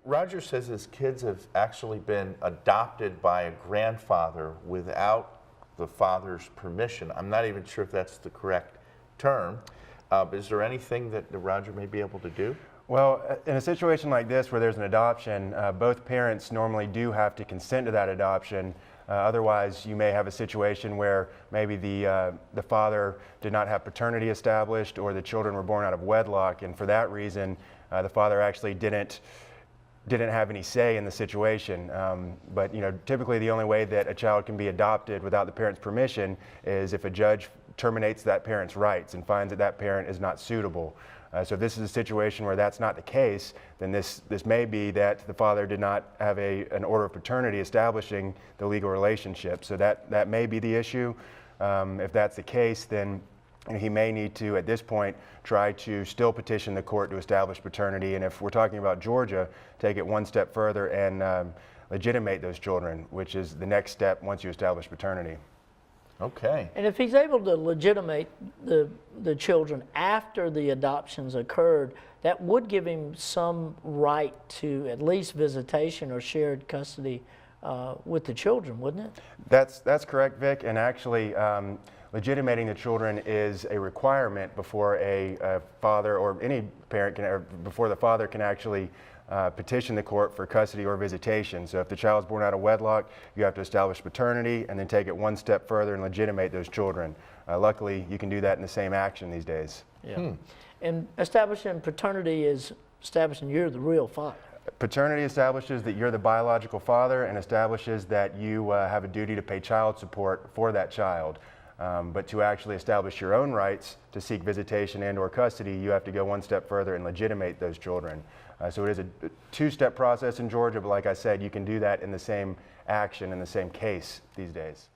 Roger says his kids have actually been adopted by a grandfather without the father's permission. I'm not even sure if that's the correct term. Is there anything that Roger may be able to do? Well, in a situation like this where there's an adoption, both parents normally do have to consent to that adoption. Otherwise, you may have a situation where maybe the father did not have paternity established, or the children were born out of wedlock, and for that reason, the father actually didn't have any say in the situation. But typically the only way that a child can be adopted without the parent's permission is if a judge terminates that parent's rights and finds that that parent is not suitable. So if this is a situation where that's not the case, then this may be that the father did not have an order of paternity establishing the legal relationship. So that may be the issue. If that's the case, then he may need to, at this point, try to still petition the court to establish paternity. And if we're talking about Georgia, take it one step further and legitimate those children, which is the next step once you establish paternity. Okay. And if he's able to legitimate the children after the adoptions occurred, that would give him some right to at least visitation or shared custody with the children, wouldn't it? That's correct, Vic. And actually, legitimating the children is a requirement before a father or any parent can, or before the father can actually petition the court for custody or visitation. So if the child's born out of wedlock, you have to establish paternity and then take it one step further and legitimate those children. Luckily, you can do that in the same action these days. Yeah. And establishing paternity is establishing you're the real father. Paternity establishes that you're the biological father and establishes that you have a duty to pay child support for that child. But to actually establish your own rights to seek visitation and or custody, you have to go one step further and legitimate those children. So it is a two-step process in Georgia, but like I said, you can do that in the same action, in the same case these days.